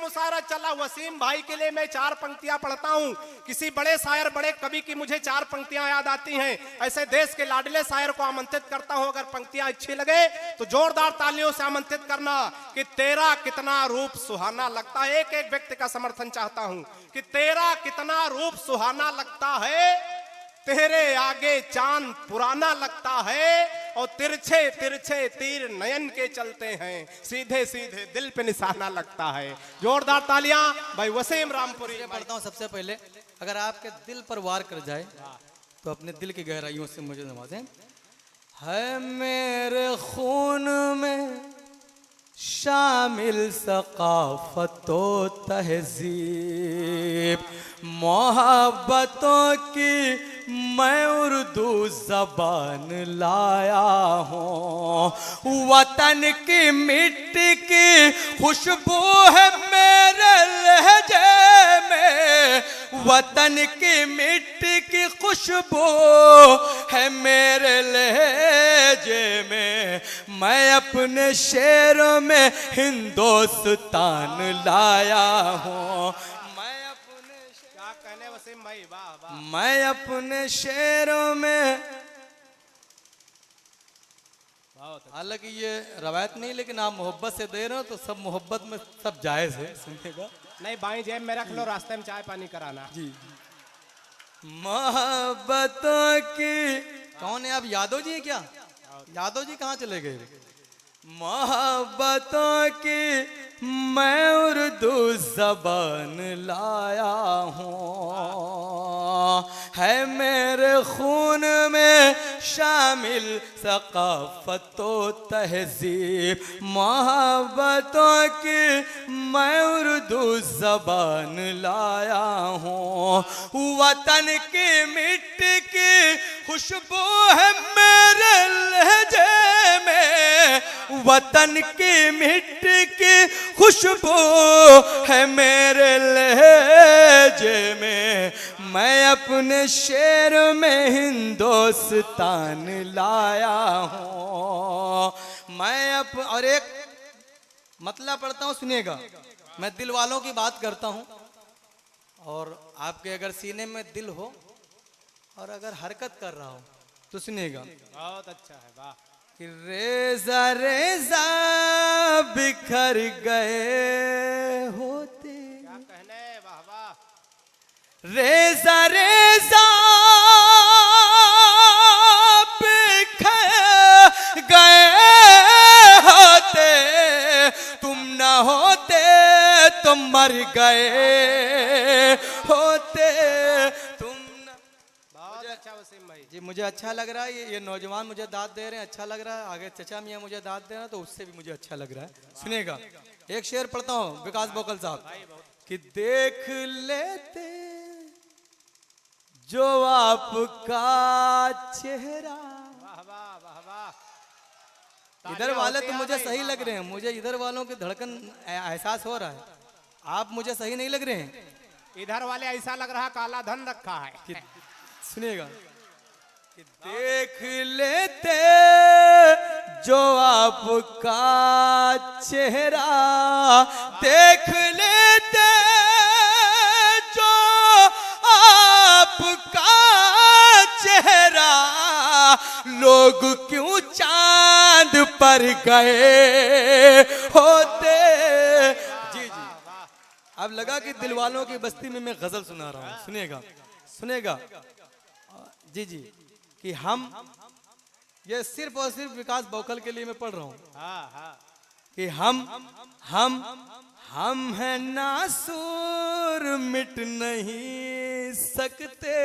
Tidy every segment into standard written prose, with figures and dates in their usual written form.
मुशायरा चला। वसीम भाई के लिए मैं 4 पंक्तियां पढ़ता हूं। किसी बड़े शायर बड़े कवि की मुझे 4 पंक्तियां याद आती हैं। ऐसे देश के लाडले शायर को आमंत्रित करता हूं, अगर पंक्तियां अच्छी लगे तो जोरदार तालियों से आमंत्रित करना कि तेरा कितना रूप सुहाना लगता है। एक एक व्यक्ति का समर्थन चाहता हूं कि तेरा कितना रूप सुहाना लगता है, तेरे आगे चांद पुराना लगता है, और तिरछे तिरछे तीर नयन के चलते हैं, सीधे सीधे दिल पे निशाना लगता है। जोरदार तालियां भाई वसीम रामपुरी। पढ़ता हूं सबसे पहले, अगर आपके दिल पर वार कर जाए तो अपने दिल की गहराइयों से मुझे नवाजें। है मेरे खून में शामिल सकाफतो तहजीब, मोहब्बतों की मैं उर्दू जबान लाया हूँ। वतन की मिट्टी की खुशबू है मेरे लहजे में, वतन की मिट्टी की खुशबू है मेरे लहजे में। मैं अपने शेरों में हिंदुस्तान लाया हूँ। क्या कहने वसीम भाई, वाह वाह। मैं अपने शेरों में, हालांकि ये रवायत नहीं, लेकिन आप मोहब्बत से दे रहे हो तो सब मोहब्बत में सब जायज है, सुनिएगा। नहीं बाई जेब में रख लो, रास्ते में चाय पानी कराना जी। मोहब्बतों की, कौन है आप, यादव जी हैं क्या? यादव जी कहाँ चले गए? मोहब्बतों की मैं उर्दू जबान लाया हूँ। है मेरे खून में शामिल सकाफतो तहजीब, मोहब्बतों की मैं उर्दू जबान लाया हूँ। वतन की मिट्टी की खुशबू है मेरे लहजे में, वतन की मिट्टी की खुशबू है मेरे लहजे में। मैं अपने शेर में हिंदुस्तान लाया हूँ। और एक मतलब पढ़ता हूँ, सुनिएगा। मैं दिल वालों की बात करता हूँ, और आपके अगर सीने में दिल हो और अगर हरकत कर रहा हो तो सुनिएगा। बहुत अच्छा है, वाह। कि रेजा रेजा बिखर गए होते, क्या कहने, वाह वाह। रेजा रेजा बिखर गए होते, तुम न होते तो मर गए होते। अच्छा वसीम भाई जी, मुझे अच्छा लग रहा है। ये नौजवान मुझे दाद दे रहे हैं, अच्छा लग रहा है। आगे चचा मियाँ मुझे दाद दे रहे हैं तो उससे भी मुझे अच्छा लग रहा है। सुनिएगा, एक शेर पढ़ता हूँ विकास बोकल साहब कि देख लेते जो आपका चेहरा। वाह वाह वाह वाह। इधर वाले तो मुझे सही लग रहे हैं, मुझे इधर वालों की धड़कन एहसास हो रहा है, आप मुझे सही नहीं लग रहे हैं। इधर वाले ऐसा लग रहा काला धन रखा है। सुनिएगा कि देख लेते जो आपका चेहरा, देख लेते जो आपका चेहरा, लोग क्यों चांद पर गए होते। जी जी, अब लगा कि दिलवालों की बस्ती में मैं गजल सुना रहा हूँ। सुनिएगा सुनिएगा जी जी, कि हम, ये सिर्फ और सिर्फ विकास बोकल के लिए मैं पढ़ रहा हूँ। कि हम हैं नासूर मिट नहीं सकते,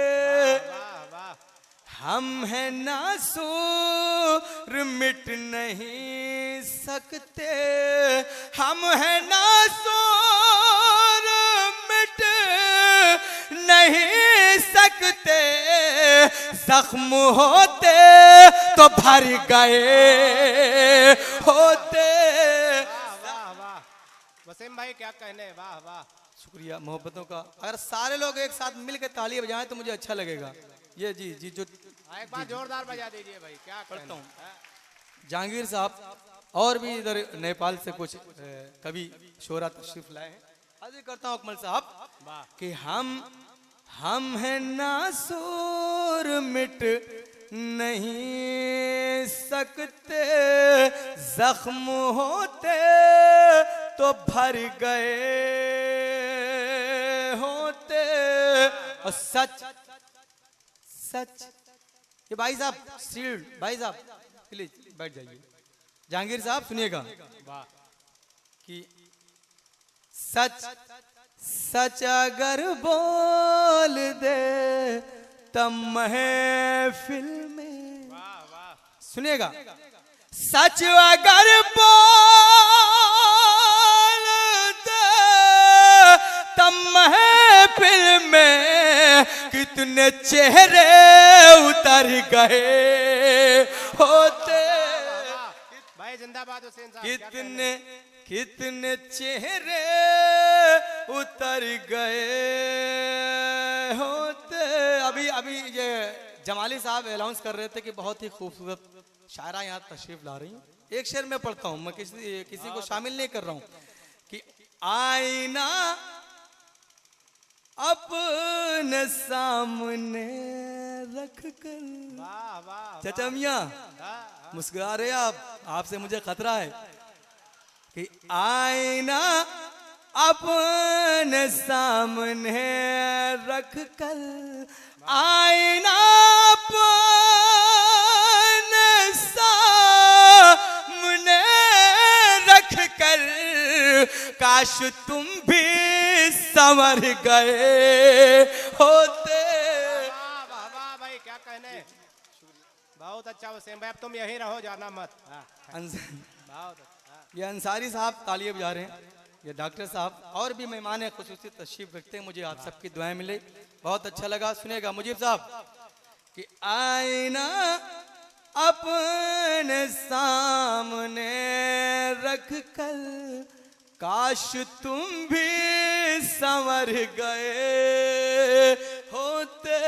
हम हैं नासूर मिट नहीं सकते, हम हैं नासूर मिट नहीं सकते, जख्म होते तो भर गए होते। वाह वाह वसीम भाई, क्या कहने, वाह वाह। शुक्रिया मोहब्बतों का। अगर सारे लोग एक साथ मिलकर ताली बजाएं तो मुझे अच्छा लगेगा। ये जी जी, जो एक बार जोरदार बजा दीजिए भाई। क्या पढ़ता हूँ, जहांगीर साहब और भी इधर नेपाल से कुछ कवि शोरा तशरीफ लाए हैं। हाजिर करता हूँ अकमल साहब वाह। कि हम हैं नासूर, मिट नहीं सकते, जख्म होते तो भर गए होते। और सच ये भाई साहब सील्ड, भाई साहब प्लीज बैठ जाइए। जहांगीर साहब सुनिएगा वाह। कि सच अगर बोल दे तब महफिल में, वाह वाह। सुनिएगा, सच अगर बोल दे तब महफिल में कितने चेहरे उतर गए होते। भाई जिंदाबाद हुसैन साहब। कितने चेहरे उतर गए होते। अभी ये जमाली साहब अनाउंस कर रहे थे कि बहुत ही खूबसूरत शायरा यहाँ तशरीफ ला रही हूँ। एक शेर में पढ़ता हूँ, मैं किसी को शामिल नहीं कर रहा हूँ। कि आईना अपने सामने रख कर, वाह वाह। चाचा मियाँ मुस्कुरा रहे आप, आपसे मुझे खतरा है। कि आईना अपने सामने रख कर, आईना अपने सामने रख कर, काश तुम भी संवर गए होते। वाह वाह वाह भाई, क्या कहने। बहुत अच्छा हुसैन भाई, अब तुम यहीं रहो, जाना मत। बहुत अच्छा। ये अंसारी साहब तालियां बजा रहे हैं, ये डॉक्टर साहब और भी मेहमान खुसूसी तशरीफ रखते हैं। मुझे आप सबकी दुआएं मिले, बहुत अच्छा लगा। सुनिएगा मुजीब साहब कि आईना अपने सामने रख कर, काश तुम भी संवर गए होते।